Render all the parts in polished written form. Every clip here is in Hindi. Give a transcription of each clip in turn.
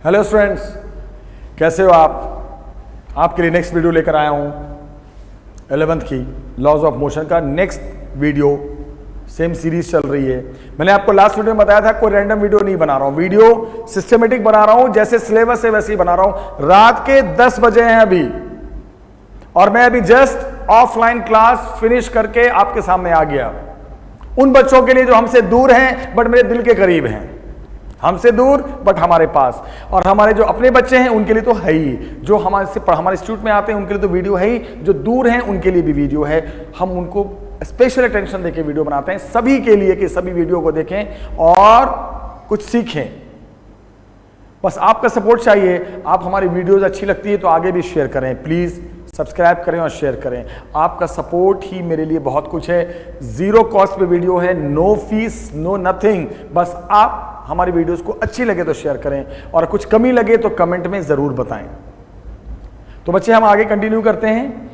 हेलो स्टूडेंट्स, कैसे हो आप? आपके लिए नेक्स्ट वीडियो लेकर आया हूं 11th की लॉज ऑफ मोशन का नेक्स्ट वीडियो। सेम सीरीज चल रही है। मैंने आपको लास्ट वीडियो में बताया था कोई रैंडम वीडियो नहीं बना रहा हूं, वीडियो सिस्टमेटिक बना रहा हूं, जैसे सिलेबस है वैसे ही बना रहा हूं। रात के 10 बजे हैं अभी और मैं अभी जस्ट ऑफलाइन क्लास फिनिश करके आपके सामने आ गया। उन बच्चों के लिए जो हमसे दूर हैं बट मेरे दिल के करीब हैं, हमसे दूर बट हमारे पास, और हमारे जो अपने बच्चे हैं उनके लिए तो है ही, जो हमारे इंस्टीट्यूट में आते हैं उनके लिए तो वीडियो है ही, जो दूर हैं उनके लिए भी वीडियो है। हम उनको स्पेशल अटेंशन देके वीडियो बनाते हैं सभी के लिए कि सभी वीडियो को देखें और कुछ सीखें। बस आपका सपोर्ट चाहिए। आप हमारी वीडियोज अच्छी लगती है तो आगे भी शेयर करें, प्लीज सब्सक्राइब करें और शेयर करें। आपका सपोर्ट ही मेरे लिए बहुत कुछ है। जीरो कॉस्ट पे वीडियो है, नो फीस, नो नथिंग। बस आप हमारी वीडियोस को अच्छी लगे तो शेयर करें और कुछ कमी लगे तो कमेंट में जरूर बताएं। तो बच्चे हम आगे कंटिन्यू करते हैं।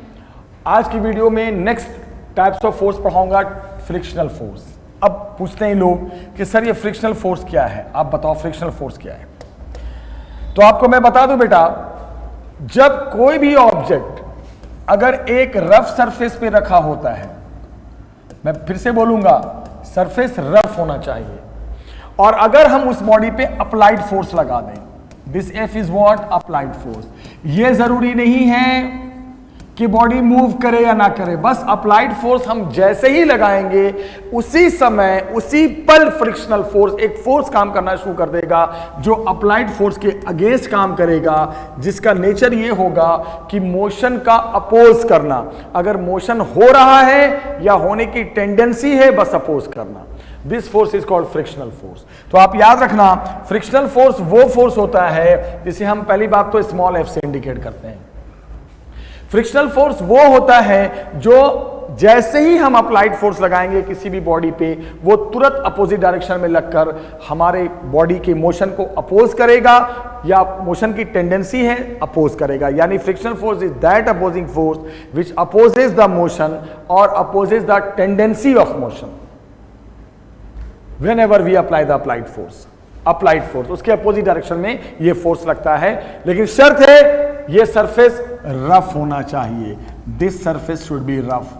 आज की वीडियो में नेक्स्ट टाइप्स ऑफ फोर्स पढ़ाऊंगा, फ्रिक्शनल फोर्स। अब पूछते हैं लोग कि सर ये फ्रिक्शनल फोर्स क्या है, आप बताओ फ्रिक्शनल फोर्स क्या है। तो आपको मैं बता दूं बेटा, जब कोई भी ऑब्जेक्ट अगर एक रफ सरफेस पे रखा होता है, मैं फिर से बोलूंगा सरफेस रफ होना चाहिए, और अगर हम उस बॉडी पे अप्लाइड फोर्स लगा दें, this F is what applied force. ये जरूरी नहीं है कि बॉडी मूव करे या ना करे, बस अप्लाइड फोर्स हम जैसे ही लगाएंगे उसी समय उसी पल फ्रिक्शनल फोर्स, एक फोर्स काम करना शुरू कर देगा जो अप्लाइड फोर्स के अगेंस्ट काम करेगा, जिसका नेचर ये होगा कि मोशन का अपोज करना। अगर मोशन हो रहा है या होने की टेंडेंसी है, बस अपोज करना। This force is called frictional force. तो आप याद रखना, फ्रिक्शनल फोर्स वो फोर्स होता है जिसे हम पहली बात तो स्मॉल एफ से इंडिकेट करते हैं। फ्रिक्शनल फोर्स वो होता है जो जैसे ही हम अप्लाइड फोर्स लगाएंगे किसी भी बॉडी पे, वो तुरंत अपोजिट डायरेक्शन में लगकर हमारे बॉडी के मोशन को अपोज करेगा, या मोशन की टेंडेंसी है अपोज करेगा। यानी frictional force is that opposing force which opposes the motion और opposes the tendency of motion whenever we apply the applied force, applied force उसके अपोजिट डायरेक्शन में ये फोर्स लगता है। लेकिन शर्त है ये सरफेस रफ होना चाहिए। This surface should be rough.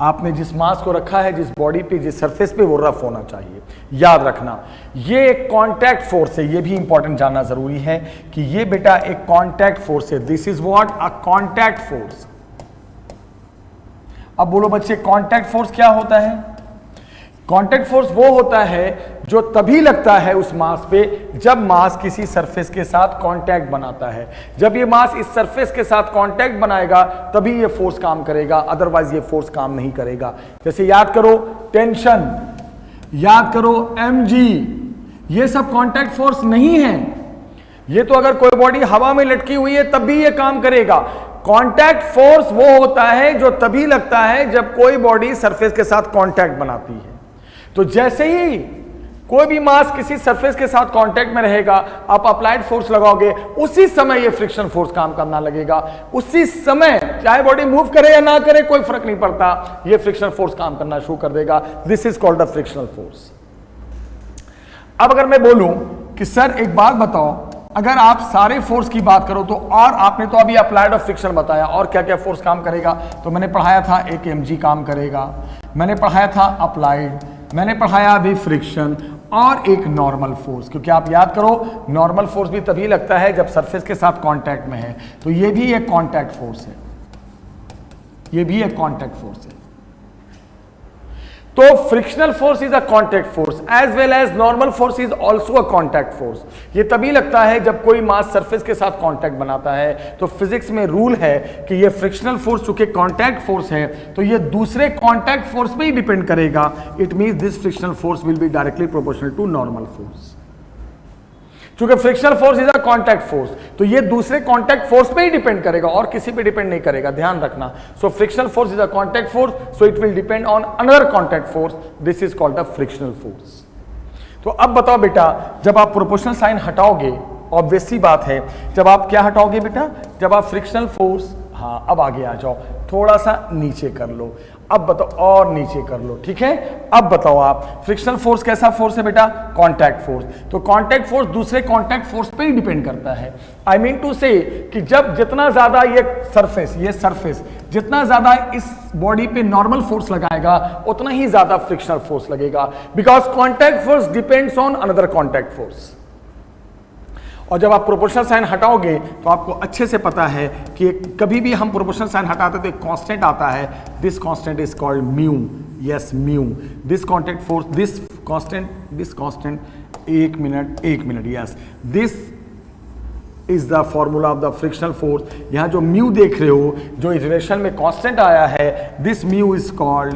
आपने जिस मास को रखा है, जिस बॉडी पे, जिस सरफेस पे, वो रफ होना चाहिए। याद रखना ये एक कांटेक्ट फोर्स है, ये भी इंपॉर्टेंट जानना जरूरी है कि ये बेटा एक कांटेक्ट फोर्स है। This is what a contact force. अब बोलो बच्चे, कांटेक्ट फोर्स क्या होता है? कांटेक्ट फोर्स वो होता है जो तभी लगता है उस मास पे जब मास किसी सरफेस के साथ कांटेक्ट बनाता है। जब ये मास इस सरफेस के साथ कांटेक्ट बनाएगा तभी ये फोर्स काम करेगा, अदरवाइज ये फोर्स काम नहीं करेगा। जैसे याद करो टेंशन, याद करो mg, ये सब कांटेक्ट फोर्स नहीं है। ये तो अगर कोई बॉडी हवा में लटकी हुई है तब भी ये काम करेगा। कांटेक्ट फोर्स वो होता है जो तभी लगता है जब कोई बॉडी सरफेस के साथ कांटेक्ट बनाती है। तो जैसे ही कोई भी मास किसी सरफेस के साथ कांटेक्ट में रहेगा, आप अप्लाइड फोर्स लगाओगे, उसी समय ये फ्रिक्शन फोर्स काम करना लगेगा। उसी समय चाहे बॉडी मूव करे या ना करे कोई फर्क नहीं पड़ता, ये फ्रिक्शन फोर्स काम करना शुरू कर देगा। This is called the frictional force. अब अगर मैं बोलूं कि सर एक बात बताओ, अगर आप सारे फोर्स की बात करो तो, और आपने तो अभी अप्लाइड और फ्रिक्शन बताया, और क्या क्या फोर्स काम करेगा, तो मैंने पढ़ाया था एक mg काम करेगा, मैंने पढ़ाया था अप्लाइड, मैंने पढ़ाया अभी फ्रिक्शन, और एक नॉर्मल फोर्स। क्योंकि आप याद करो नॉर्मल फोर्स भी तभी लगता है जब सरफेस के साथ कांटेक्ट में है, तो ये भी एक कांटेक्ट फोर्स है, ये भी एक कांटेक्ट फोर्स है। तो frictional force is a contact force as well as normal force is also a contact force. ये तभी लगता है जब कोई मास सरफेस के साथ कांटेक्ट बनाता है। तो फिजिक्स में रूल है कि ये फ्रिक्शनल फोर्स चूंकि कांटेक्ट फोर्स है तो ये दूसरे कांटेक्ट फोर्स पे ही डिपेंड करेगा। It means this frictional force will be directly proportional to normal force. क्योंकि frictional force is a contact force, तो ये दूसरे कांटेक्ट फोर्स पे ही डिपेंड करेगा और किसी पे डिपेंड नहीं करेगा, ध्यान रखना। सो frictional force is a contact force, so it will depend on another contact force. This is called the frictional force. तो अब बताओ बेटा, जब आप प्रोपोर्शनल साइन हटाओगे, ऑब्वियस सी बात है, जब आप क्या हटाओगे बेटा, जब आप फ्रिक्शनल फोर्स, हाँ अब आगे आ जाओ, थोड़ा सा नीचे कर लो, अब बताओ, और नीचे कर लो, ठीक है। अब बताओ आप, फ्रिक्शनल फोर्स कैसा फोर्स है बेटा? Contact force. तो कांटेक्ट फोर्स दूसरे कांटेक्ट फोर्स पे ही डिपेंड करता है। आई मीन टू से कि जब जितना ज्यादा ये सरफेस जितना ज्यादा इस बॉडी पे नॉर्मल फोर्स लगाएगा उतना ही ज्यादा फ्रिक्शनल फोर्स लगेगा, because contact force depends on another contact force. और जब आप प्रोपोर्शनल साइन हटाओगे तो आपको अच्छे से पता है कि कभी भी हम प्रोपोर्शनल साइन हटाते तो एक कांस्टेंट आता है, this constant is called mu. Yes, mu. This contact force, this constant, एक minute, yes, this is the formula of the frictional force. यहां जो म्यू देख रहे हो, जो इक्वेशन में कांस्टेंट आया है, this mu is called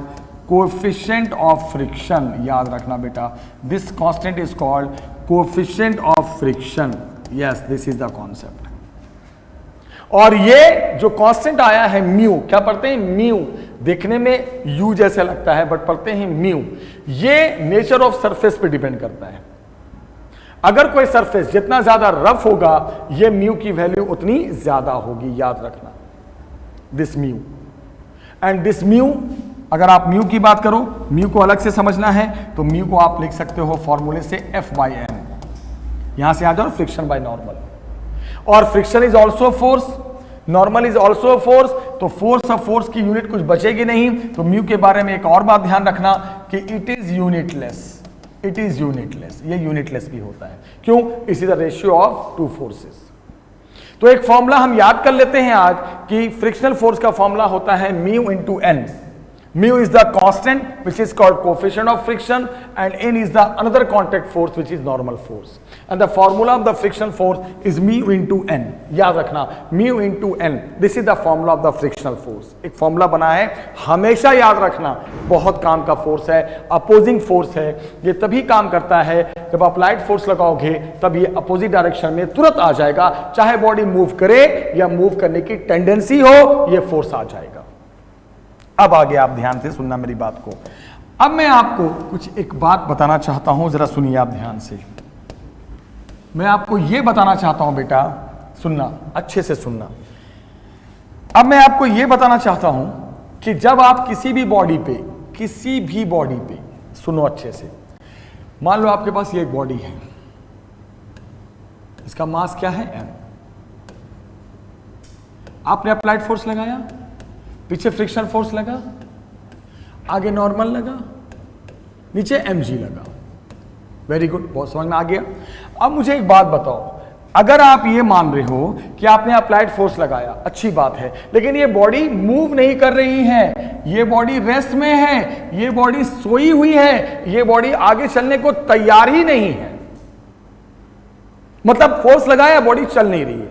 coefficient of friction. याद रखना बेटा, this constant is called coefficient of friction. Yes, this is the concept. और ये जो कांस्टेंट आया है म्यू, क्या पढ़ते हैं? म्यू। देखने में यू जैसे लगता है बट पढ़ते हैं म्यू। ये नेचर ऑफ सरफेस पे डिपेंड करता है। अगर कोई सरफेस जितना ज्यादा रफ होगा, ये म्यू की वैल्यू उतनी ज्यादा होगी, याद रखना। This mu and this mu, अगर आप म्यू की बात करो, म्यू को अलग से समझना है तो म्यू को आप लिख सकते हो फॉर्मूले से F/m। यहां से आ जाओ, फ्रिक्शन बाय नॉर्मल। और friction is also force, normal is also force. तो फोर्स ऑफ फोर्स की यूनिट कुछ बचेगी नहीं। तो म्यू के बारे में एक और बात ध्यान रखना कि इट इज यूनिटलेस। ये यूनिटलेस भी होता है। क्यों? It is the ratio of two forces. तो एक फॉर्मूला हम याद कर लेते हैं आज कि फ्रिक्शनल फोर्स का फॉर्मूला होता है mu into N. Mu is the constant which is called coefficient of friction, and N is the another contact force which is normal force. And the formula of the frictional force is mu into N. याद रखना, mu into N. This is the formula of the frictional force. एक फॉर्मूला बना है, हमेशा याद रखना। बहुत काम का फोर्स है, अपोजिंग फोर्स है। ये तभी काम करता है जब अप्लाइड फोर्स लगाओगे, तब ये अपोजिट डायरेक्शन में तुरंत आ जाएगा। चाहे बॉडी मूव करे या मूव करने की टेंडेंसी हो, ये फोर्स आ जाएगा। अब आगे आप ध्यान से सुनना मेरी बात को। अब मैं आपको कुछ एक बात बताना चाहता हूं, जरा सुनिए आप ध्यान से। मैं आपको यह बताना चाहता हूं बेटा, सुनना, अच्छे से सुनना। अब मैं आपको यह बताना चाहता हूं कि जब आप किसी भी बॉडी पे सुनो अच्छे से। मान लो आपके पास ये एक बॉडी है, इसका मास क्या है? m। आपने अप्लाइड फोर्स लगाया, पीछे फ्रिक्शन फोर्स लगा, आगे नॉर्मल लगा, नीचे mg लगा। वेरी गुड, बहुत समझ में आ गया। अब मुझे एक बात बताओ, अगर आप ये मान रहे हो कि आपने अप्लाइड फोर्स लगाया, अच्छी बात है, लेकिन ये बॉडी मूव नहीं कर रही है, ये बॉडी रेस्ट में है, ये बॉडी सोई हुई है, ये बॉडी आगे चलने को तैयार ही नहीं है, मतलब फोर्स लगाया, बॉडी चल नहीं रही है,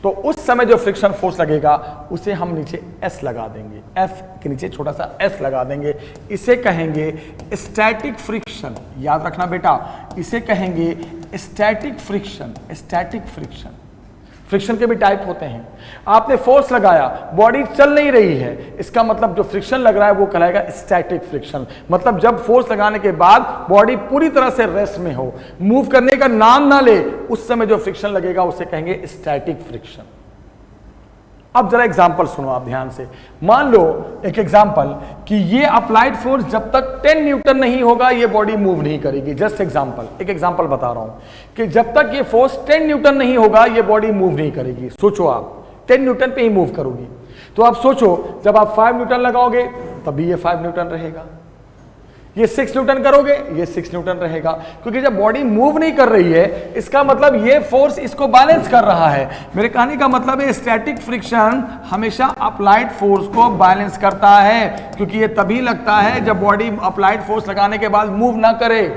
तो उस समय जो फ्रिक्शन फोर्स लगेगा उसे हम नीचे S लगा देंगे, F के नीचे छोटा सा S लगा देंगे। इसे कहेंगे स्टैटिक फ्रिक्शन। याद रखना बेटा, इसे कहेंगे स्टैटिक फ्रिक्शन। फ्रिक्शन के भी टाइप होते हैं। आपने फोर्स लगाया, बॉडी चल नहीं रही है, इसका मतलब जो फ्रिक्शन लग रहा है वो कहलाएगा स्टैटिक फ्रिक्शन। मतलब जब फोर्स लगाने के बाद बॉडी पूरी तरह से रेस्ट में हो, मूव करने का नाम ना ले, उस समय जो फ्रिक्शन लगेगा उसे कहेंगे स्टैटिक फ्रिक्शन। अब जरा एग्जांपल सुनो आप ध्यान से। मान लो एक एग्जांपल कि ये अप्लाइड फोर्स जब तक 10 न्यूटन नहीं होगा ये बॉडी मूव नहीं करेगी। जस्ट एग्जांपल, एक एग्जांपल बता रहा हूं कि जब तक ये फोर्स 10 न्यूटन नहीं होगा ये बॉडी मूव नहीं करेगी। सोचो आप 10 न्यूटन पे ही मूव करोगी, तो आप सोचो जब आप 5 न्यूटन लगाओगे तभी ये 5 न्यूटन रहेगा, ये 6 न्यूटन करोगे ये 6 न्यूटन रहेगा, क्योंकि जब बॉडी मूव नहीं कर रही है इसका मतलब ये फोर्स इसको बैलेंस कर रहा है। मेरे कहने का मतलब है स्टैटिक फ्रिक्शन हमेशा अप्लाइड फोर्स को बैलेंस करता है, क्योंकि ये तभी लगता है जब बॉडी अप्लाइड फोर्स लगाने के बाद मूव ना करे।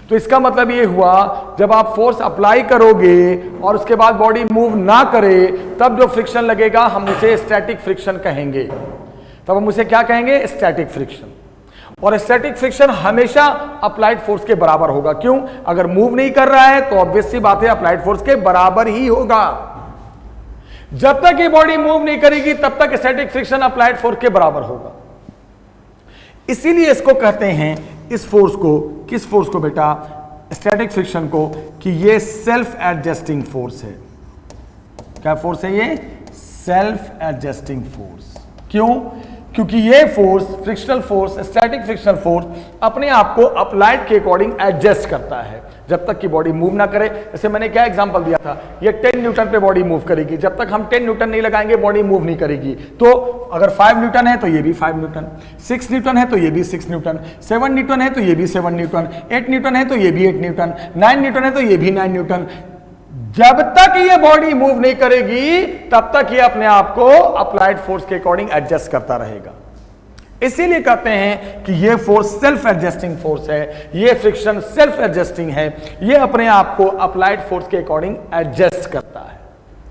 तो इसका मतलब ये हुआ जब आप फोर्स अप्लाई करोगे और उसके बाद बॉडी मूव ना करे तब जो फ्रिक्शन लगेगा हम उसे स्टैटिक फ्रिक्शन कहेंगे। तब हम उसे क्या कहेंगे? Static friction. और स्टैटिक फ्रिक्शन हमेशा अप्लाइड फोर्स के बराबर होगा। क्यों? अगर मूव नहीं कर रहा है तो ऑब्वियस सी बात है अप्लाइड फोर्स के बराबर ही होगा। जब तक ये बॉडी मूव नहीं करेगी तब तक स्टैटिक फ्रिक्शन अप्लाइड फोर्स के बराबर होगा। इसीलिए इसको कहते हैं, इस फोर्स को, किस फोर्स को बेटा? स्टैटिक फ्रिक्शन को, कि ये सेल्फ एडजस्टिंग फोर्स है। क्या फोर्स है ये? Self adjusting force. क्यों? क्योंकि ये force, frictional force, static frictional force अपने आप को अप्लाइड के अकॉर्डिंग एडजस्ट करता है जब तक कि बॉडी मूव ना करे। जैसे मैंने क्या एग्जांपल दिया था, ये 10 न्यूटन पे बॉडी मूव करेगी, जब तक हम 10 न्यूटन नहीं लगाएंगे बॉडी मूव नहीं करेगी। तो अगर 5 न्यूटन है तो ये भी 5 न्यूटन, 6 न्यूटन है तो ये भी 6 न्यूटन, 7 न्यूटन है तो ये भी 7 न्यूटन, 8 न्यूटन है तो ये भी 8 न्यूटन, 9 न्यूटन है तो ये भी 9 न्यूटन। जब तक ये बॉडी मूव नहीं करेगी तब तक ये अपने आप को अप्लाइड फोर्स के अकॉर्डिंग एडजस्ट करता रहेगा। इसीलिए कहते हैं कि ये फोर्स सेल्फ एडजस्टिंग फोर्स है, ये फ्रिक्शन सेल्फ एडजस्टिंग है, ये अपने आप को अप्लाइड फोर्स के अकॉर्डिंग एडजस्ट करता है।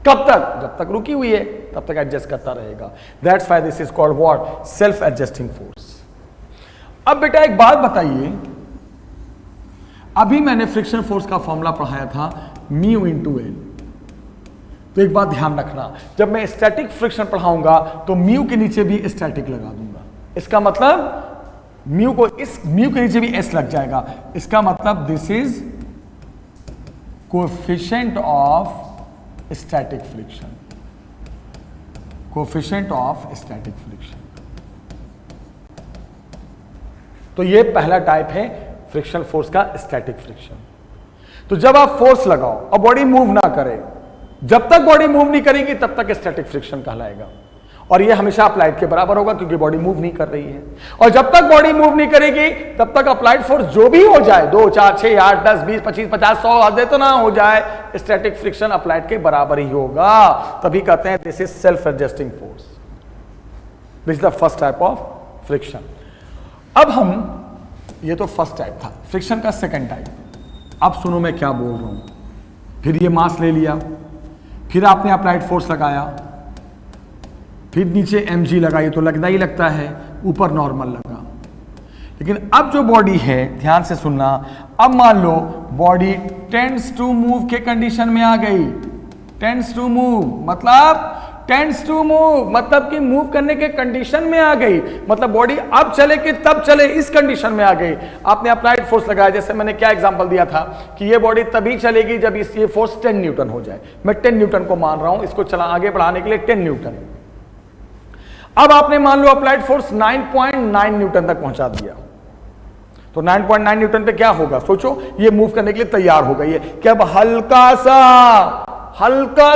कब तक? जब तक रुकी हुई है तब तक एडजस्ट करता रहेगा। That's why this is called what? Self adjusting force. अब बेटा एक बात बताइए, अभी मैंने फ्रिक्शन फोर्स का फॉर्मूला पढ़ाया था म्यू इंटू एल। तो एक बात ध्यान रखना, जब मैं स्टैटिक फ्रिक्शन पढ़ाऊंगा तो म्यू के नीचे भी स्टैटिक लगा दूंगा। इसका मतलब म्यू को, इस म्यू के नीचे भी एस लग जाएगा। इसका मतलब this is coefficient of static friction, coefficient of static friction. तो ये पहला टाइप है फ्रिक्शनल फोर्स का, स्टैटिक फ्रिक्शन। तो जब आप फोर्स लगाओ और बॉडी मूव ना करे, जब तक बॉडी मूव नहीं करेगी तब तक स्टैटिक फ्रिक्शन कहलाएगा, और ये हमेशा अप्लाइड के बराबर होगा क्योंकि बॉडी मूव नहीं कर रही है। और जब तक बॉडी मूव नहीं करेगी तब तक अप्लाइड फोर्स जो भी हो जाए, 2 4 6 8 10 20 25 50 100 आधे तो ना हो जाए, स्टैटिक फ्रिक्शन अप्लाइड के बराबर ही होगा। तभी कहते हैं this is self adjusting force. This is the first type of friction. अब हम, ये तो फर्स्ट टाइप था फ्रिक्शन का, सेकंड टाइप। अब सुनो मैं क्या बोल रहा हूं। फिर ये मास ले लिया, फिर आपने अप्लाइड फोर्स लगाया, फिर नीचे mg लगाई तो लगना ही लगता है, ऊपर नॉर्मल लगा। लेकिन अब जो बॉडी है, ध्यान से सुनना, अब मान लो बॉडी टेंड्स टू मूव के कंडीशन में आ गई। टेंड्स टू मूव मतलब, टेंड्स टू मूव मतलब कि मूव करने के कंडीशन में आ गई, मतलब बॉडी अब चले कि तब चले, इस कंडीशन में आ गई। आपने अप्लाइड फोर्स लगाया, जैसे मैंने क्या एग्जांपल दिया था कि ये बॉडी तभी चलेगी जब ये फोर्स 10 न्यूटन हो जाए। मैं 10 न्यूटन को मान रहा हूं, इसको चला आगे बढ़ाने के लिए 10 न्यूटन। अब आपने मान लो अप्लाइड फोर्स 9.9 न्यूटन तक पहुंचा दिया, तो 9.9 न्यूटन पे क्या होगा? सोचो, ये मूव करने के लिए तैयार हो गई है कि अब हल्का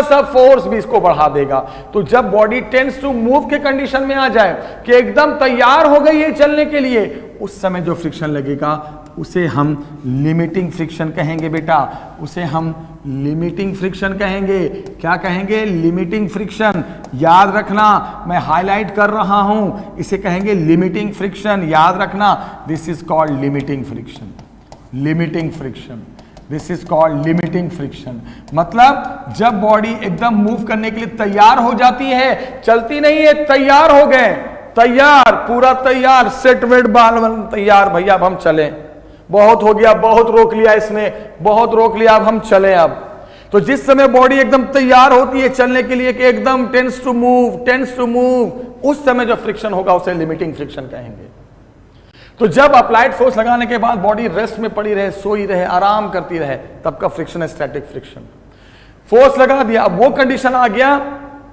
सा फोर्स भी इसको बढ़ा देगा। तो जब बॉडी टेंड्स टू मूव के कंडीशन में आ जाए कि एकदम तैयार हो गई है चलने के लिए, उस समय जो फ्रिक्शन लगेगा उसे हम लिमिटिंग फ्रिक्शन कहेंगे बेटा, उसे हम लिमिटिंग फ्रिक्शन कहेंगे। क्या कहेंगे? Limiting friction. याद रखना, मैं हाईलाइट कर रहा हूं, इसे कहेंगे लिमिटिंग फ्रिक्शन। याद रखना, this is called limiting friction. Limiting friction, this is called limiting friction. मतलब जब बॉडी एकदम मूव करने के लिए तैयार हो जाती है, चलती नहीं है, तैयार हो गए, तैयार, पूरा तैयार, सेट वेट बाल तैयार, भैया अब हम चले, बहुत हो गया, बहुत रोक लिया इसने, बहुत रोक लिया, अब हम चले। अब तो जिस समय बॉडी एकदम तैयार होती है चलने के लिए कि एकदम टेंस टू मूव, उस समय जो फ्रिक्शन होगा उसे लिमिटिंग फ्रिक्शन कहेंगे। तो जब अप्लाइड फोर्स लगाने के बाद बॉडी रेस्ट में पड़ी रहे, सोई रहे, आराम करती रहे, तब का फ्रिक्शन है स्टैटिक फ्रिक्शन। फोर्स लगा दिया, अब वो कंडीशन आ गया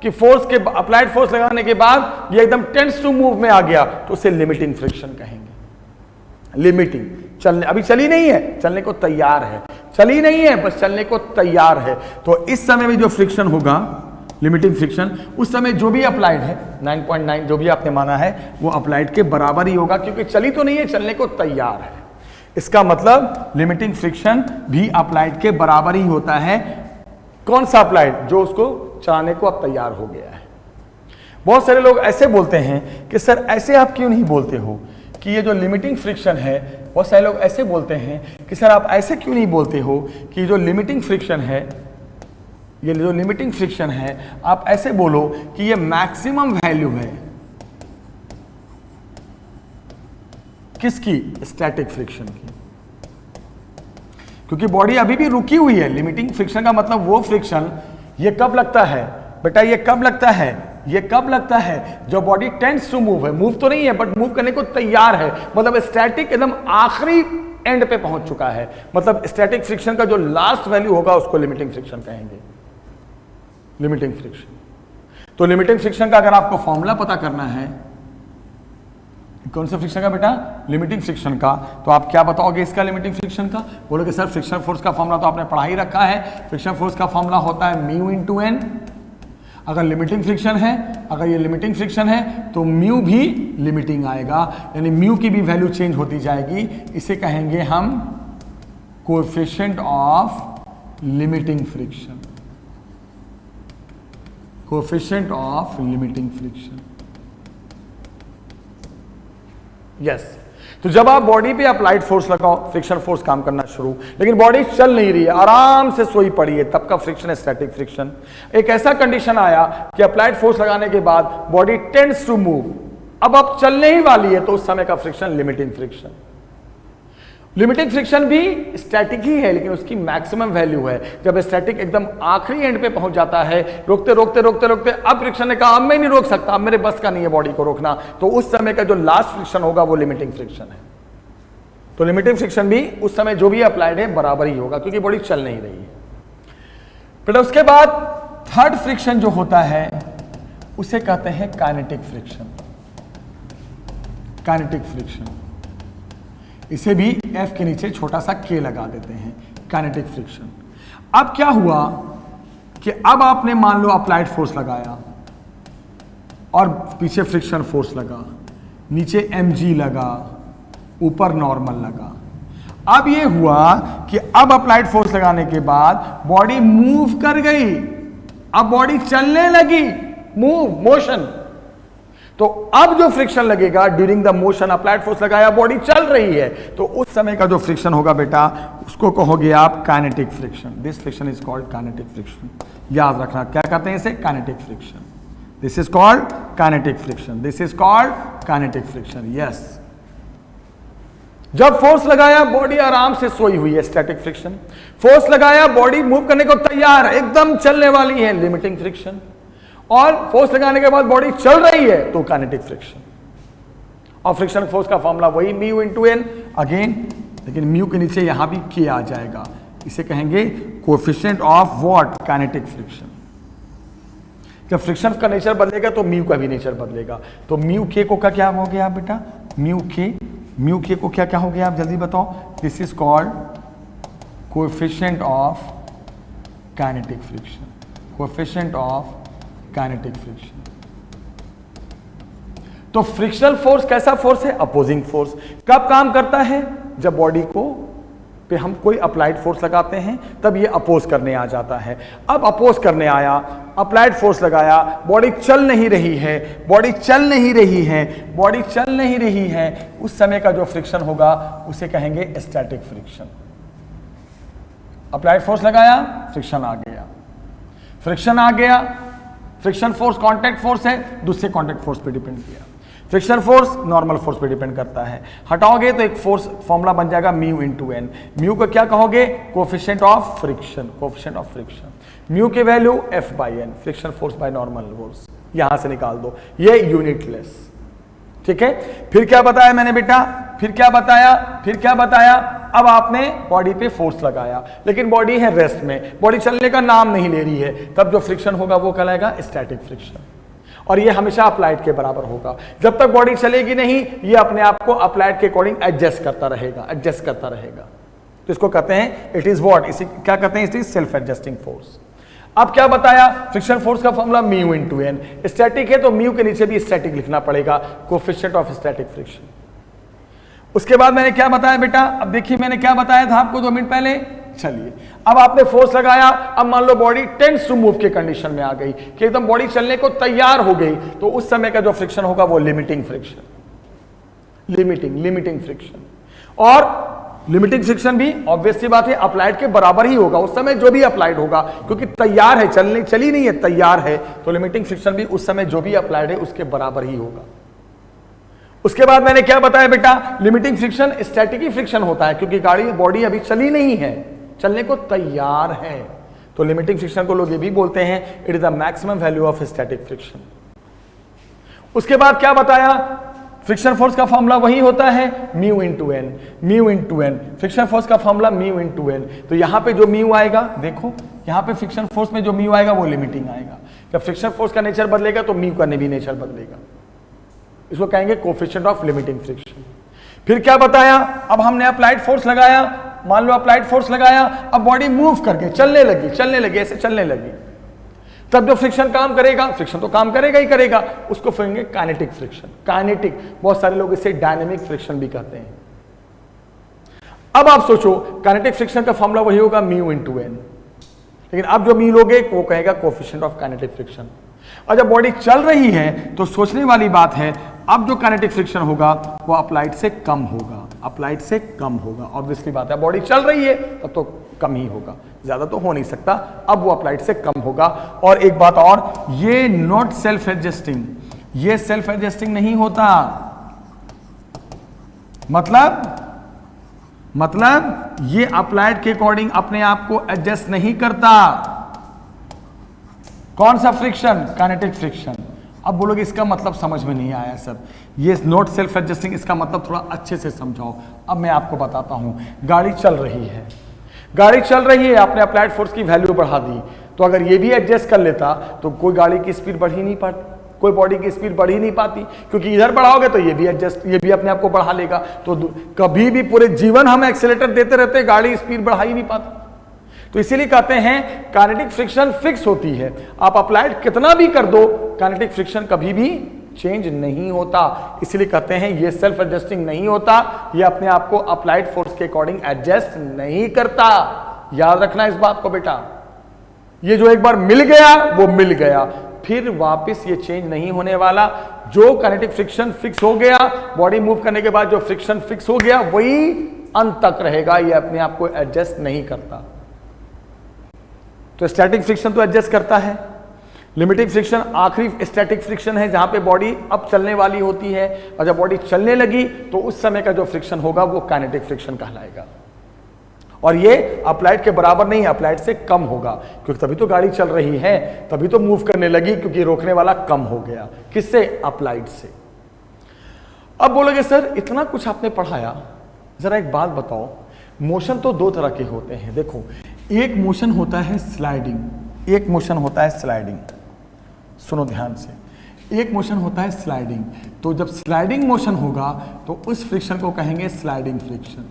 कि फोर्स के, अप्लाइड फोर्स लगाने के बाद ये एकदम टेंस टू मूव में आ गया, तो उसे लिमिटिंग फ्रिक्शन कहेंगे। लिमिटिंग, चलने, अभी चली नहीं है, चलने को तैयार है, चली नहीं है, बस चलने को तैयार है। तो इस समय भी जो फ्रिक्शन होगा, लिमिटिंग फ्रिक्शन, उस समय जो भी अप्लाइड है 9.9 जो भी आपने माना है वो अप्लाइड के बराबर ही होगा, क्योंकि चली तो नहीं है, चलने को तैयार है। इसका मतलब लिमिटिंग फ्रिक्शन भी अप्लाइड के बराबर ही होता है। कौन सा अप्लाइड? जो उसको चलाने को अब तैयार हो गया है। बहुत सारे लोग ऐसे बोलते हैं कि सर ऐसे आप क्यों नहीं बोलते हो कि ये जो लिमिटिंग फ्रिक्शन है, बहुत सारे लोग ऐसे बोलते हैं कि सर आप ऐसे क्यों नहीं बोलते हो कि जो लिमिटिंग फ्रिक्शन है, ये जो लिमिटिंग फ्रिक्शन है, आप ऐसे बोलो कि ये मैक्सिमम वैल्यू है किसकी? स्टैटिक फ्रिक्शन की। क्योंकि बॉडी अभी भी रुकी हुई है। लिमिटिंग फ्रिक्शन का मतलब वो फ्रिक्शन, ये कब लगता है बेटा? ये कब लगता है? ये कब लगता है? जो बॉडी टेंड्स टू मूव है, मूव तो नहीं है बट मूव करने को तैयार है, मतलब स्टैटिक एकदम आखिरी एंड पे पहुंच चुका है, मतलब स्टैटिक फ्रिक्शन का जो लास्ट वैल्यू होगा उसको लिमिटिंग फ्रिक्शन कहेंगे। Limiting friction. तो लिमिटिंग फ्रिक्शन का अगर आपको फॉर्मूला पता करना है कौन सा फ्रिक्शन का बेटा? लिमिटिंग फ्रिक्शन का। तो आप क्या बताओगे इसका लिमिटिंग फ्रिक्शन का? बोलोगे सर फ्रिक्शन फोर्स का फॉर्मूला तो आपने पढ़ा ही रखा है, फ्रिक्शन फोर्स का फॉर्मूला होता है म्यू इंटू एन। अगर लिमिटिंग फ्रिक्शन है, अगर ये लिमिटिंग फ्रिक्शन है तो म्यू भी लिमिटिंग आएगा, यानी म्यू की भी वैल्यू चेंज होती जाएगी। इसे कहेंगे हम coefficient of limiting friction, coefficient of limiting friction. Yes तो जब आप बॉडी पे अप्लाइड फोर्स लगाओ, फ्रिक्शन फोर्स काम करना शुरू, लेकिन बॉडी चल नहीं रही है, आराम से सोई पड़ी है, तब का फ्रिक्शन है स्टैटिक फ्रिक्शन। एक ऐसा कंडीशन आया कि अप्लाइड फोर्स लगाने के बाद बॉडी टेंड्स टू मूव, अब चलने ही वाली है, तो उस समय का friction limiting friction. Limiting friction भी स्टैटिक ही है, लेकिन उसकी मैक्सिमम वैल्यू है जब स्टैटिक एकदम आखिरी एंड पे पहुंच जाता है, रोकते रोकते रोकते रोकते अब फ्रिक्शन ने कहा अब मैं नहीं रोक सकता, अब मेरे बस का नहीं है बॉडी को रोकना, तो उस समय का जो लास्ट फ्रिक्शन होगा वो लिमिटिंग फ्रिक्शन है। तो लिमिटिंग फ्रिक्शन भी उस समय जो भी अप्लाइड है बराबर ही होगा, क्योंकि बॉडी चल नहीं रही है। फिर उसके बाद थर्ड फ्रिक्शन जो होता है उसे कहते हैं काइनेटिक फ्रिक्शन। काइनेटिक फ्रिक्शन, इसे भी F के नीचे छोटा सा K लगा देते हैं, काइनेटिक फ्रिक्शन। अब क्या हुआ कि अब आपने मान लो अप्लाइड फोर्स लगाया और पीछे फ्रिक्शन फोर्स लगा, नीचे mg लगा, ऊपर नॉर्मल लगा। अब ये हुआ कि अब अप्लाइड फोर्स लगाने के बाद बॉडी मूव कर गई, अब बॉडी चलने लगी, मूव, मोशन। तो अब जो फ्रिक्शन लगेगा during the motion, applied force लगाया, बॉडी चल रही है, तो उस समय का जो फ्रिक्शन होगा बेटा उसको कहोगे आप kinetic friction. This friction is called kinetic friction. याद रखना क्या कहते हैं इसे? Kinetic friction. This is called kinetic friction, this is called kinetic friction. Yes, जब फोर्स लगाया बॉडी आराम से सोई हुई है, स्टैटिक फ्रिक्शन। फोर्स लगाया बॉडी मूव करने को तैयार है, एकदम चलने वाली है, लिमिटिंग फ्रिक्शन। और फोर्स लगाने के बाद बॉडी चल रही है तो काइनेटिक फ्रिक्शन। और फ्रिक्शन फोर्स का फॉर्मूला वही म्यू इंटू एन अगेन, लेकिन म्यू के नीचे यहां भी के आ जाएगा। इसे कहेंगे coefficient of what? Kinetic friction. जब फ्रिक्शन का नेचर बदलेगा तो म्यू का भी नेचर बदलेगा। तो म्यू के को क्या हो गया बेटा? म्यू के को क्या हो गया आप जल्दी बताओ? This is called coefficient of kinetic friction, coefficient of kinetic friction. तो फ्रिक्शनल फोर्स कैसा फोर्स है? Opposing force. कब काम करता है? जब बॉडी को पे हम कोई अप्लाइड फोर्स लगाते हैं तब ये अपोज करने आ जाता है। अब अपोज करने आया, अप्लाइड फोर्स लगाया, बॉडी चल नहीं रही है, बॉडी चल नहीं रही है, बॉडी चल नहीं रही है, उस समय का जो फ्रिक्शन होगा उसे कहेंगे स्टैटिक फ्रिक्शन। अप्लाइड फोर्स लगाया, फ्रिक्शन आ गया, फ्रिक्शन आ गया। फ्रिक्शन फोर्स कांटेक्ट फोर्स है, दूसरे कांटेक्ट फोर्स पे डिपेंड किया। फ्रिक्शन फोर्स नॉर्मल फोर्स पे डिपेंड करता है। हटाओगे तो एक फोर्स फॉर्मूला बन जाएगा म्यू इंटू एन। म्यू को क्या कहोगे? Coefficient of friction, coefficient of friction. Mu की value F by N, friction force by normal force, यहां से निकाल दो, ये यूनिटलेस। ठीक है, फिर क्या बताया मैंने बेटा? फिर क्या बताया? अब आपने बॉडी पे फोर्स लगाया, लेकिन बॉडी है रेस्ट में, बॉडी चलने का नाम नहीं ले रही है, तब जो फ्रिक्शन होगा वो कहलाएगा स्टैटिक फ्रिक्शन। और ये हमेशा अप्लाइड के बराबर होगा। जब तक बॉडी चलेगी नहीं, ये अपने आप को अप्लाइड के अकॉर्डिंग एडजस्ट करता रहेगा। तो इसको कहते हैं इट इज व्हाट? इसे क्या कहते हैं? It is self adjusting force. अब क्या बताया? फ्रिक्शन फोर्स का formula mu into N. Static है तो म्यू के नीचे भी स्टैटिक लिखना पड़ेगा, कोएफिशिएंट ऑफ स्टैटिक फ्रिक्शन। उसके बाद मैंने क्या बताया बेटा? अब देखिए मैंने क्या बताया था आपको 2 मिनट पहले। चलिए, अब आपने फोर्स लगाया, अब मान लो बॉडी टेंड्स टू मूव के कंडीशन में आ गई कि एकदम बॉडी चलने को तैयार हो गई, तो उस समय का जो फ्रिक्शन होगा वो लिमिटिंग फ्रिक्शन, लिमिटिंग फ्रिक्शन। और लिमिटिंग फ्रिक्शन भी ऑब्वियस सी बात है अप्लाइड के बराबर ही होगा उस समय जो भी अप्लाइड होगा, क्योंकि तैयार है, चली नहीं है, तैयार है, तो लिमिटिंग फ्रिक्शन भी उस समय जो भी अप्लाइड है उसके बराबर ही होगा। उसके बाद मैंने क्या बताया बेटा? लिमिटिंग फ्रिक्शन स्टैटिक ही फ्रिक्शन होता है, क्योंकि गाड़ी बॉडी अभी चली नहीं है, चलने को तैयार है, तो लिमिटिंग फ्रिक्शन को लोग ये भी बोलते हैं it is the maximum value of static friction. उसके बाद क्या बताया? फ्रिक्शन फोर्स का फॉर्मूला वही होता है mu into N, mu into N. Friction force का फॉर्मूला म्यू इंटू एन। तो यहां पे जो म्यू आएगा, देखो यहां पे फ्रिक्शन फोर्स में जो म्यू आएगा वो लिमिटिंग आएगा। जब फ्रिक्शन फोर्स का नेचर बदलेगा तो म्यू का भी नेचर बदलेगा। इसको कहेंगे कोफिशिएंट ऑफ लिमिटिंग फ्रिक्शन। फिर क्या बताया, अब हमने अप्लाइड फोर्स लगाया, मान लो अप्लाइड फोर्स लगाया, अब बॉडी मूव करके चलने लगी ऐसे चलने लगी, तब जो फ्रिक्शन काम करेगा, फ्रिक्शन तो काम करेगा ही करेगा, उसको कहेंगे काइनेटिक फ्रिक्शन। काइनेटिक, बहुत सारे लोग इसे डायनेमिक फ्रिक्शन भी कहते हैं। अब आप सोचो काइनेटिक फ्रिक्शन का फॉर्मूला वही होगा म्यू इनटू एन, लेकिन अब जो म्यू लोगे वो कहेगा कोफिशिएंट ऑफ काइनेटिक फ्रिक्शन। और जब बॉडी चल रही है तो सोचने वाली बात है, अब जो काइनेटिक फ्रिक्शन होगा वो अप्लाइड से कम होगा, अप्लाइड से कम होगा। ऑब्वियसली बात है, बॉडी चल रही है तब तो कम ही होगा, ज्यादा तो हो नहीं सकता, अब वो अप्लाइड से कम होगा। और एक बात और, ये नॉट सेल्फ एडजस्टिंग, ये सेल्फ एडजस्टिंग नहीं होता, मतलब ये अप्लाइड के अकॉर्डिंग अपने आप को एडजस्ट नहीं करता। कौन सा फ्रिक्शन? Kinetic friction. अब बोलोगे इसका मतलब समझ में नहीं आया सर, ये नॉट सेल्फ एडजस्टिंग, इसका मतलब थोड़ा अच्छे से समझाओ। अब मैं आपको बताता हूं, गाड़ी चल रही है, गाड़ी चल रही है, आपने अप्लाइड फोर्स की वैल्यू बढ़ा दी, तो अगर ये भी एडजस्ट कर लेता तो कोई गाड़ी की स्पीड बढ़ ही नहीं पाती, कोई बॉडी की स्पीड बढ़ ही नहीं पाती, क्योंकि इधर बढ़ाओगे तो ये भी एडजस्ट, ये भी अपने आप को बढ़ा लेगा। तो कभी भी पूरे जीवन हम एक्सेलेरेटर देते रहते, गाड़ी स्पीड बढ़ा ही नहीं पाती। तो इसीलिए कहते हैं काइनेटिक फ्रिक्शन फिक्स होती है, आप अप्लाइड कितना भी कर दो, काइनेटिक फ्रिक्शन कभी भी चेंज नहीं होता। इसलिए कहते हैं ये सेल्फ एडजस्टिंग नहीं होता, ये अपने आप को अप्लाइड फोर्स के अकॉर्डिंग एडजस्ट नहीं करता। याद रखना इस बात को बेटा, ये जो एक बार मिल गया वो मिल गया, फिर वापस ये चेंज नहीं होने वाला। जो काइनेटिक फ्रिक्शन फिक्स हो गया, बॉडी मूव करने के बाद जो फ्रिक्शन फिक्स हो गया वही अंत तक रहेगा, ये अपने आप को एडजस्ट नहीं करता। तो स्टैटिक फ्रिक्शन तो एडजस्ट करता है, लिमिटिंग फ्रिक्शन आखिरी स्टैटिक फ्रिक्शन है जहां पे बॉडी अब चलने वाली होती है, और जब बॉडी चलने लगी तो उस समय का जो फ्रिक्शन होगा वो काइनेटिक फ्रिक्शन कहलाएगा। और ये अप्लाइड के बराबर नहीं है, अप्लाइड से कम होगा, क्योंकि तभी तो गाड़ी चल रही है, तभी तो मूव करने लगी, क्योंकि रोकने वाला कम हो गया। किससे? अप्लाइड से। अब बोलोगे सर इतना कुछ आपने पढ़ाया, जरा एक बात बताओ, मोशन तो दो तरह के होते हैं। देखो, एक मोशन होता है स्लाइडिंग, एक मोशन होता है स्लाइडिंग, सुनो ध्यान से, एक मोशन होता है स्लाइडिंग। तो जब स्लाइडिंग मोशन होगा तो उस फ्रिक्शन को कहेंगे स्लाइडिंग फ्रिक्शन।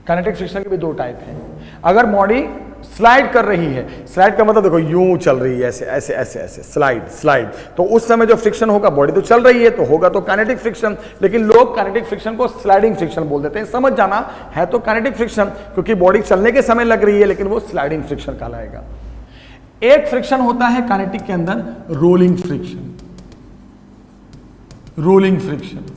काइनेटिक फ्रिक्शन के भी दो टाइप हैं। अगर बॉडी स्लाइड कर रही है, स्लाइड का मतलब देखो यूं चल रही है, ऐसे ऐसे ऐसे ऐसे स्लाइड स्लाइड, तो उस समय जो फ्रिक्शन होगा, बॉडी तो चल रही है तो होगा तो काइनेटिक फ्रिक्शन, लेकिन लोग काइनेटिक फ्रिक्शन को स्लाइडिंग फ्रिक्शन बोल देते हैं। समझ जाना, है तो काइनेटिक फ्रिक्शन, क्योंकि बॉडी चलने के समय लग रही है, लेकिन वो स्लाइडिंग फ्रिक्शन कहलाएगा। एक फ्रिक्शन होता है काइनेटिक के अंदर रोलिंग फ्रिक्शन, रोलिंग फ्रिक्शन,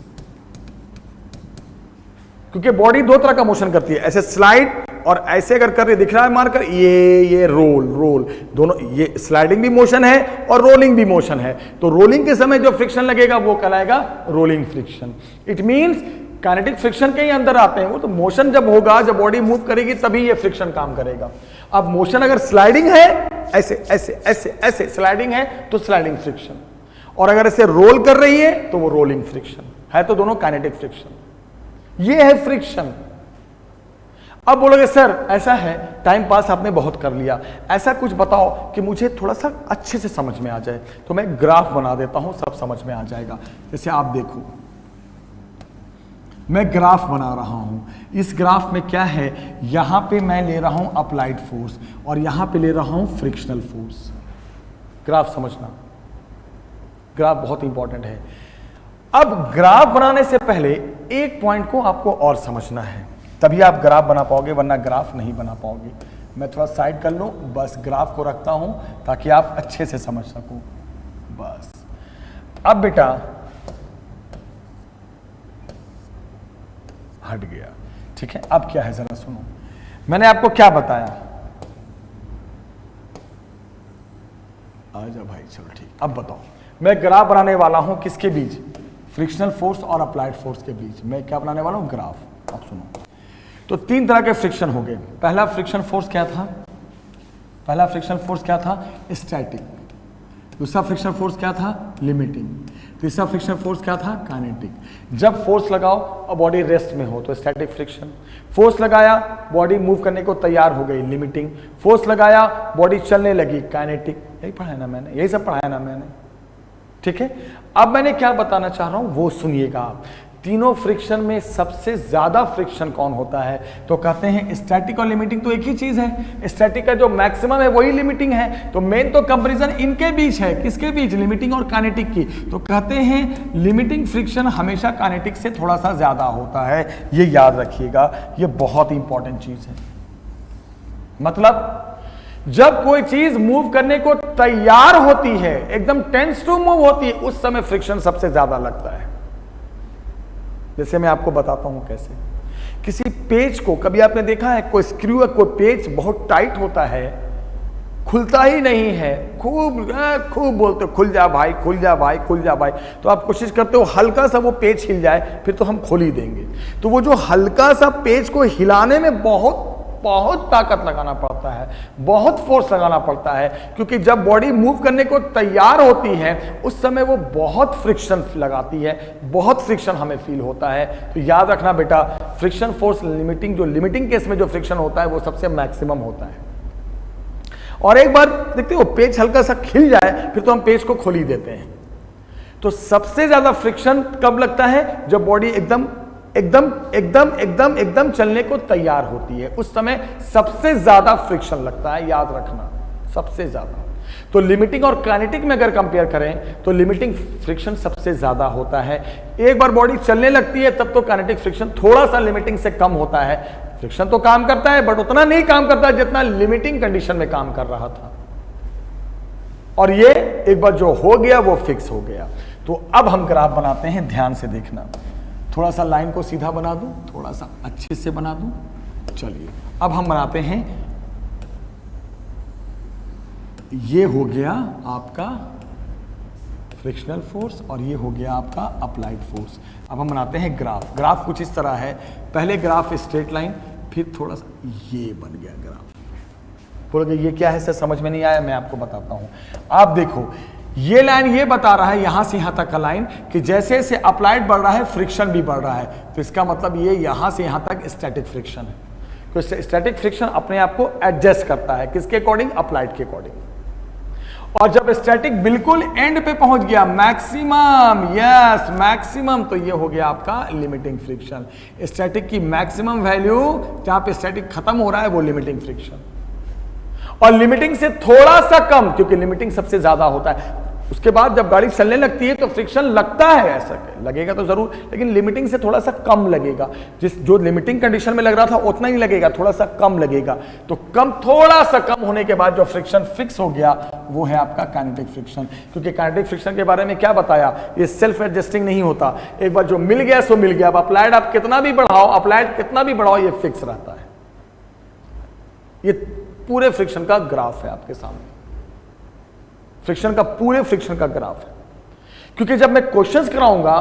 क्योंकि बॉडी दो तरह का मोशन करती है, ऐसे स्लाइड और ऐसे अगर कर रही, दिख रहा है मारकर, ये रोल रोल दोनों, ये स्लाइडिंग भी मोशन है और रोलिंग भी मोशन है। तो रोलिंग के समय जो फ्रिक्शन लगेगा वो कहलाएगा rolling friction. It means kinetic friction के ही अंदर आते हैं वो, तो मोशन जब होगा, जब बॉडी मूव करेगी तभी ये फ्रिक्शन काम करेगा। अब मोशन अगर स्लाइडिंग है, ऐसे ऐसे ऐसे ऐसे स्लाइडिंग है तो स्लाइडिंग फ्रिक्शन, और अगर ऐसे रोल कर रही है तो वो रोलिंग फ्रिक्शन है, तो दोनों काइनेटिक फ्रिक्शन। ये है फ्रिक्शन। अब बोलोगे सर ऐसा है, टाइम पास आपने बहुत कर लिया, ऐसा कुछ बताओ कि मुझे थोड़ा सा अच्छे से समझ में आ जाए। तो मैं ग्राफ बना देता हूं, सब समझ में आ जाएगा। जैसे आप देखो, मैं ग्राफ बना रहा हूं, इस ग्राफ में क्या है, यहां पे मैं ले रहा हूं अप्लाइड फोर्स और यहां पे ले रहा हूं फ्रिक्शनल फोर्स। ग्राफ समझना, ग्राफ बहुत इंपॉर्टेंट है। अब ग्राफ बनाने से पहले एक पॉइंट को आपको और समझना है, तभी आप ग्राफ बना पाओगे, वरना ग्राफ नहीं बना पाओगे। मैं थोड़ा साइड कर लूं, बस ग्राफ को रखता हूं ताकि आप अच्छे से समझ सको, बस। अब बेटा हट गया, ठीक है। अब क्या है जरा सुनो, मैंने आपको क्या बताया, आजा भाई, चलो ठीक। अब बताओ, मैं ग्राफ बनाने वाला हूं किसके बीच, फ्रिक्शनल फोर्स और अप्लाइड फोर्स के बीच। मैं क्या बनाने वाला हूं, ग्राफ। अब सुनो, तो तीन तरह के फ्रिक्शन हो गए। पहला फ्रिक्शन फोर्स क्या था, पहला फ्रिक्शन फोर्स क्या था, स्टैटिक। दूसरा फ्रिक्शन फोर्स क्या था, लिमिटिंग। तीसरा फ्रिक्शन फोर्स क्या था, काइनेटिक। जब फोर्स लगाओ और बॉडी रेस्ट में हो तो स्टैटिक फ्रिक्शन, फोर्स लगाया बॉडी मूव करने को तैयार हो गई, लिमिटिंग। फोर्स लगाया बॉडी चलने लगी, काइनेटिक। यही पढ़ाया ना मैंने, यही सब पढ़ाया ना मैंने, ठीक है, अब मैंने क्या बताना चाह रहा हूं वो सुनिएगा आप। तीनों फ्रिक्शन में सबसे ज्यादा फ्रिक्शन कौन होता है? तो कहते हैं स्टैटिक और लिमिटिंग तो एक ही चीज है। स्टैटिक का जो मैक्सिमम है वही लिमिटिंग है। तो मेन तो कंपैरिजन इनके बीच है, किसके बीच? लिमिटिंग और काइनेटिक की। तो कहते हैं लिमिटिंग फ्रिक्शन हमेशा काइनेटिक से थोड़ा सा ज्यादा होता है, ये याद रखिएगा, ये बहुत इंपॉर्टेंट चीज है। मतलब जब कोई चीज मूव करने को तैयार होती है, एकदम टेंस टू मूव होती है, उस समय फ्रिक्शन सबसे ज्यादा लगता है। जैसे मैं आपको बताता हूं कैसे। किसी पेच को कभी आपने देखा है, कोई स्क्रू है, कोई पेच बहुत टाइट होता है, खुलता ही नहीं है, खूब बोलते हो खुल जा भाई, खुल जा भाई, खुल जा भाई। तो आप कोशिश करते हो हल्का सा वो पेच हिल जाए, फिर तो हम खोल ही देंगे। तो वो जो हल्का सा पेच को हिलाने में बहुत ताकत लगाना पड़ता है, बहुत फोर्स लगाना पड़ता है, क्योंकि जब बॉडी मूव करने को तैयार होती है उस समय वो बहुत फ्रिक्शन लगाती है, बहुत फ्रिक्शन हमें फील होता है। तो याद रखना बेटा, फ्रिक्शन फोर्स लिमिटिंग, जो लिमिटिंग केस में जो फ्रिक्शन होता है वो सबसे मैक्सिमम होता है। और एक बार देखते हो पेच हल्का सा खिल जाए, फिर तो हम पेच को खोल ही देते हैं। तो सबसे ज्यादा फ्रिक्शन कब लगता है? जब बॉडी एकदम चलने को तैयार होती है, उस समय सबसे ज्यादा फ्रिक्शन लगता है, याद रखना, सबसे ज्यादा। तो लिमिटिंग और काइनेटिक में अगर कंपेयर करें तो लिमिटिंग फ्रिक्शन सबसे ज्यादा होता है। एक बार बॉडी चलने लगती है तब तो काइनेटिक फ्रिक्शन थोड़ा सा लिमिटिंग से कम होता है। फ्रिक्शन तो काम करता है बट उतना नहीं काम करता जितना लिमिटिंग कंडीशन में काम कर रहा था। और ये एक बार जो हो गया वो फिक्स हो गया। तो अब हम ग्राफ बनाते हैं, ध्यान से देखना। थोड़ा सा लाइन को सीधा बना दूं, थोड़ा सा अच्छे से बना दूं। चलिए अब हम बनाते हैं, ये हो गया आपका फ्रिक्शनल फोर्स और ये हो गया आपका अप्लाइड फोर्स। अब हम बनाते हैं ग्राफ। ग्राफ कुछ इस तरह है, पहले ग्राफ स्ट्रेट लाइन, फिर थोड़ा सा ये बन गया ग्राफ। बोलोगे ये क्या है सर, समझ में नहीं आया, मैं आपको बताता हूं। आप देखो ये लाइन ये बता रहा है यहां से यहां तक का लाइन कि जैसे जैसे अप्लाइड बढ़ रहा है फ्रिक्शन भी बढ़ रहा है। तो इसका मतलब ये यहां से यहां तक स्टैटिक फ्रिक्शन है। तो स्टैटिक फ्रिक्शन अपने आप को एडजस्ट करता है, किसके अकॉर्डिंग? अप्लाइड के अकॉर्डिंग। और जब स्टैटिक बिल्कुल एंड पे पहुंच गया, मैक्सिमम, यस मैक्सिमम, तो ये हो गया आपका लिमिटिंग फ्रिक्शन। स्टैटिक की मैक्सिमम वैल्यू जहां पे स्टैटिक खत्म हो रहा है वो लिमिटिंग फ्रिक्शन। और लिमिटिंग से थोड़ा सा कम, क्योंकि लिमिटिंग सबसे ज्यादा होता है। उसके बाद जब गाड़ी चलने लगती है तो फ्रिक्शन लगता है, ऐसा लगेगा तो जरूर, लेकिन लिमिटिंग से थोड़ा सा कम लगेगा। जो लिमिटिंग कंडीशन में लग रहा था उतना ही लगेगा, थोड़ा सा कम लगेगा। तो थोड़ा सा कम होने के बाद जो फ्रिक्शन फिक्स हो गया वो है आपका काइनेटिक फ्रिक्शन। क्योंकि काइनेटिक फ्रिक्शन के बारे में क्या बताया, ये सेल्फ एडजस्टिंग नहीं होता। एक बार जो मिल गया सो मिल गया। अब अप्लाइड आप कितना भी बढ़ाओ, अप्लाइड कितना भी बढ़ाओ, ये फिक्स रहता है। ये पूरे फ्रिक्शन का ग्राफ है आपके सामने, फ्रिक्शन का, पूरे फ्रिक्शन का ग्राफ है। क्योंकि जब मैं क्वेश्चंस कराऊंगा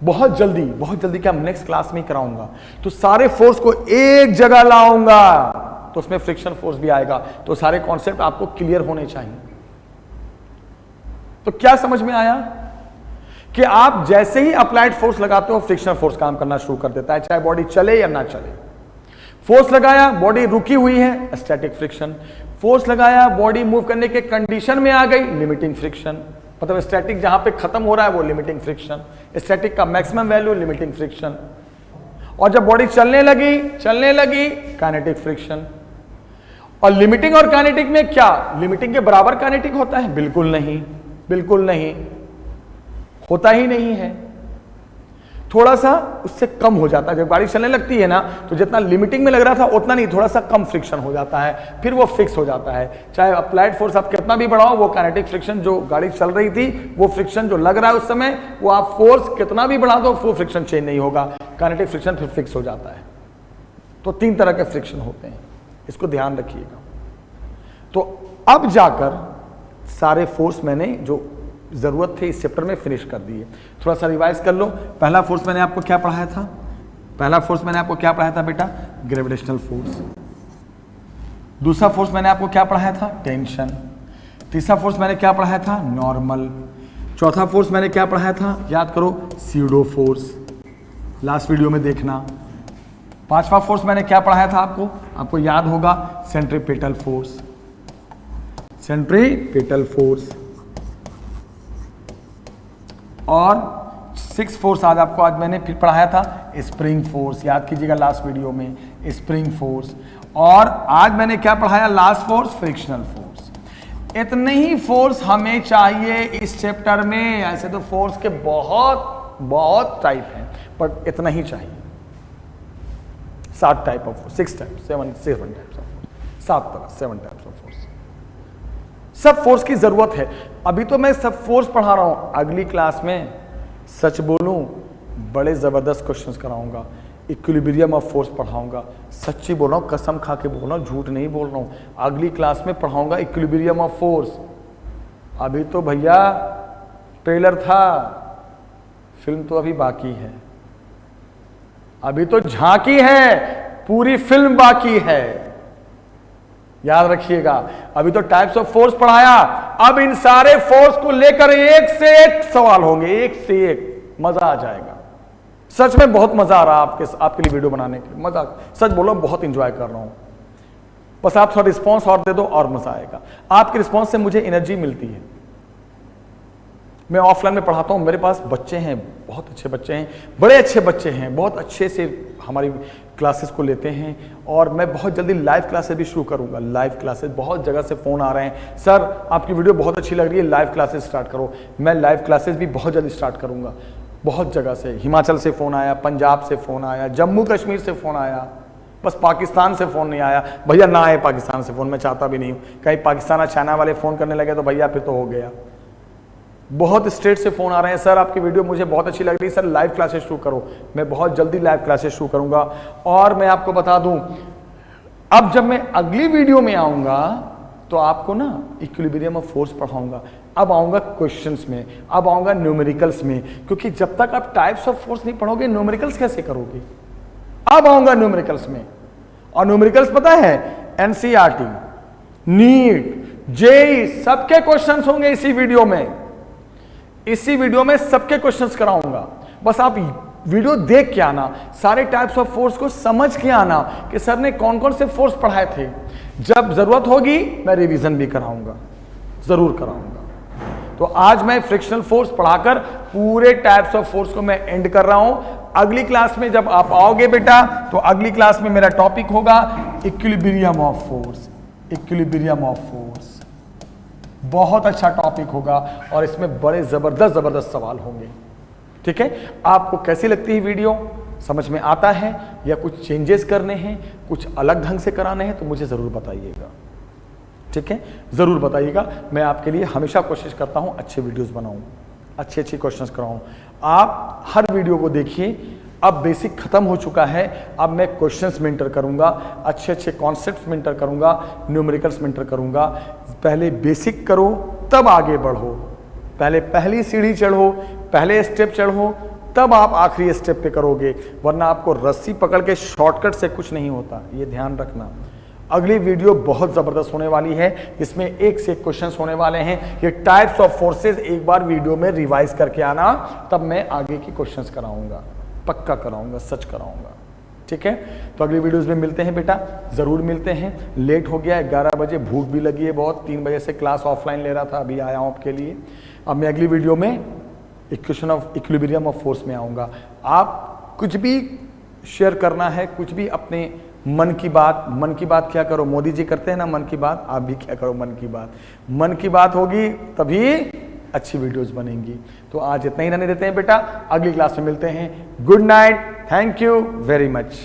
बहुत जल्दी क्या नेक्स्ट क्लास में ही कराऊंगा, तो सारे फोर्स को एक जगह लाऊंगा, तो उसमें फ्रिक्शन फोर्स भी आएगा। तो सारे कॉन्सेप्ट आपको क्लियर होने चाहिए। तो क्या समझ में आया कि आप जैसे ही अप्लाइड फोर्स लगाते हो फ्रिक्शन फोर्स काम करना शुरू कर देता है, चाहे बॉडी चले या ना चले। फोर्स लगाया, बॉडी रुकी हुई है, स्टैटिक फ्रिक्शन। फोर्स लगाया, बॉडी मूव करने के कंडीशन में आ गई, लिमिटिंग फ्रिक्शन। मतलब स्टैटिक जहां पे खत्म हो रहा है वो लिमिटिंग फ्रिक्शन, स्टैटिक का मैक्सिमम वैल्यू लिमिटिंग फ्रिक्शन। और जब बॉडी चलने लगी काइनेटिक फ्रिक्शन। और लिमिटिंग और काइनेटिक में क्या लिमिटिंग के बराबर काइनेटिक होता है? बिल्कुल नहीं, होता ही नहीं है। थोड़ा सा उससे कम हो जाता है। जब गाड़ी चलने लगती है ना, तो जितना लिमिटिंग में लग रहा था उतना नहीं, थोड़ा सा कम फ्रिक्शन हो जाता है, फिर वो फिक्स हो जाता है। चाहे अप्लाइड फोर्स आप कितना भी बढ़ाओ, वो काइनेटिक फ्रिक्शन जो गाड़ी चल रही थी, वो फ्रिक्शन जो लग रहा है उस समय, वो आप फोर्स कितना भी बढ़ा दो वो फ्रिक्शन चेंज नहीं होगा, काइनेटिक फ्रिक्शन फिर फिक्स हो जाता है। तो 3 तरह के फ्रिक्शन होते हैं, इसको ध्यान रखिएगा। तो अब जाकर सारे फोर्स मैंने जो जरूरत थे इस चैप्टर में फिनिश कर दिए। थोड़ा सा रिवाइज कर लो। पहला फोर्स मैंने आपको क्या पढ़ाया था? बेटा ग्रेविटेशनल फोर्स। दूसरा फोर्स मैंने आपको क्या पढ़ाया था? टेंशन। तीसरा फोर्स मैंने क्या पढ़ाया था? नॉर्मल। चौथा फोर्स मैंने क्या पढ़ाया था? याद करो, स्यूडो फोर्स, लास्ट वीडियो में देखना। पांचवा फोर्स मैंने क्या पढ़ाया था आपको याद होगा, सेंट्रीपेटल फोर्स। और 6 फोर्स आज मैंने फिर पढ़ाया था, स्प्रिंग फोर्स, याद कीजिएगा लास्ट वीडियो में, स्प्रिंग फोर्स। और आज मैंने क्या पढ़ाया, लास्ट फोर्स, फ्रिक्शनल फोर्स। इतने ही फोर्स हमें चाहिए इस चैप्टर में। ऐसे तो फोर्स के बहुत टाइप हैं, बट इतना ही चाहिए। 7 type of force, 7 types of, 7 तरह, 7 टाइप्स ऑफ फोर्स। सब फोर्स की जरूरत है। अभी तो मैं सब फोर्स पढ़ा रहा हूं, अगली क्लास में सच बोलूं बड़े जबरदस्त क्वेश्चंस कराऊंगा, इक्विलिब्रियम ऑफ फोर्स पढ़ाऊंगा। सच्ची बोल रहा हूं, कसम खा के बोल रहा हूं, झूठ नहीं बोल रहा हूं। अगली क्लास में पढ़ाऊंगा इक्विलिब्रियम ऑफ फोर्स। अभी तो भैया ट्रेलर था, फिल्म तो अभी बाकी है, अभी तो झांकी है, पूरी फिल्म बाकी है। याद रखिएगा, अभी तो टाइप्स ऑफ फोर्स पढ़ाया, अब इन सारे फोर्स को लेकर एक से एक सवाल होंगे, एक से एक। मजा आ जाएगा, सच में बहुत मजा आ रहा है आपके लिए वीडियो बनाने के लिए। मजा, सच बोलो, बहुत इंजॉय कर रहा हूं। बस आप थोड़ा रिस्पॉन्स और दे दो और मजा आएगा। आपके रिस्पॉन्स से मुझे एनर्जी मिलती है। मैं ऑफलाइन में पढ़ाता हूं, मेरे पास बच्चे हैं, बहुत अच्छे बच्चे हैं, बड़े अच्छे बच्चे हैं, बहुत अच्छे से हमारी क्लासेस को लेते हैं। और मैं बहुत जल्दी लाइव क्लासेस भी शुरू करूंगा। लाइव क्लासेस, बहुत जगह से फ़ोन आ रहे हैं, सर आपकी वीडियो बहुत अच्छी लग रही है, लाइव क्लासेस स्टार्ट करो। मैं लाइव क्लासेस भी बहुत जल्दी स्टार्ट करूंगा। बहुत जगह से, हिमाचल से फ़ोन आया, पंजाब से फ़ोन आया, जम्मू कश्मीर से फ़ोन आया, बस पाकिस्तान से फ़ोन नहीं आया। भैया ना आए पाकिस्तान से फ़ोन, मैं चाहता भी नहीं हूँ। कहीं पाकिस्तान और चाइना वाले फ़ोन करने लगे तो भैया फिर तो हो गया। बहुत स्टेट से फ़ोन आ रहे हैं, सर आपकी वीडियो मुझे बहुत अच्छी लग रही है, सर लाइव क्लासेस शुरू करो। मैं बहुत जल्दी लाइव क्लासेस शुरू करूंगा। और मैं आपको बता दूं, अब जब मैं अगली वीडियो में आऊंगा तो आपको ना इक्विलिब्रियम ऑफ फोर्स पढ़ाऊंगा। अब आऊंगा क्वेश्चंस में, अब आऊंगा न्यूमेरिकल्स में, क्योंकि जब तक आप टाइप्स ऑफ फोर्स नहीं पढ़ोगे न्यूमेरिकल्स कैसे करोगे। अब आऊंगा न्यूमेरिकल्स में। और न्यूमेरिकल्स पता है, एनसीईआरटी, नीट, जेईई सबके क्वेश्चंस होंगे इसी वीडियो में। इसी वीडियो में सबके क्वेश्चंस कराऊंगा। बस आप वीडियो देख के आना, सारे टाइप्स ऑफ फोर्स को समझ के आना कि सर ने कौन कौन से फोर्स पढ़ाए थे। जब जरूरत होगी मैं रिवीजन भी कराऊंगा, जरूर कराऊंगा। तो आज मैं फ्रिक्शनल फोर्स पढ़ाकर पूरे टाइप्स ऑफ फोर्स को मैं एंड कर रहा हूं। अगली क्लास में जब आप आओगे बेटा, तो अगली क्लास में मेरा टॉपिक होगा equilibrium of force. Equilibrium of force बहुत अच्छा टॉपिक होगा और इसमें बड़े जबरदस्त सवाल होंगे। ठीक है, आपको कैसी लगती है वीडियो, समझ में आता है या कुछ चेंजेस करने हैं, कुछ अलग ढंग से कराने हैं, तो मुझे ज़रूर बताइएगा। ठीक है, ज़रूर बताइएगा। मैं आपके लिए हमेशा कोशिश करता हूं अच्छे वीडियोस बनाऊं, अच्छे क्वेश्चंस कराऊं। आप हर वीडियो को देखिए। अब बेसिक खत्म हो चुका है, अब मैं क्वेश्चंस मेंटर करूंगा, अच्छे कॉन्सेप्ट्स मेंटर करूंगा, न्यूमेरिकल्स मेंटर करूंगा। पहले बेसिक करो तब आगे बढ़ो, पहले पहली सीढ़ी चढ़ो, पहले स्टेप चढ़ो, तब आप आखिरी स्टेप पे करोगे। वरना आपको रस्सी पकड़ के शॉर्टकट से कुछ नहीं होता, ये ध्यान रखना। अगली वीडियो बहुत ज़बरदस्त होने वाली है, इसमें एक से एक क्वेश्चंस होने वाले हैं। ये टाइप्स ऑफ फोर्सेस एक बार वीडियो में रिवाइज करके आना, तब मैं आगे की क्वेश्चंस कराऊंगा, पक्का कराऊंगा, सच कराऊंगा। ठीक है, तो अगली वीडियोस में मिलते हैं बेटा, ज़रूर मिलते हैं। लेट हो गया, 11 बजे, भूख भी लगी है बहुत, 3 बजे से क्लास ऑफलाइन ले रहा था, अभी आया हूँ आपके लिए। अब मैं अगली वीडियो में equation of equilibrium of force में आऊँगा। आप कुछ भी शेयर करना है, कुछ भी अपने मन की बात क्या करो, मोदी जी करते हैं ना मन की बात, आप भी क्या करो मन की बात होगी तभी अच्छी वीडियोस बनेंगी। तो आज इतना ही रहने देते हैं बेटा, अगली क्लास में मिलते हैं। Good night, thank you very much.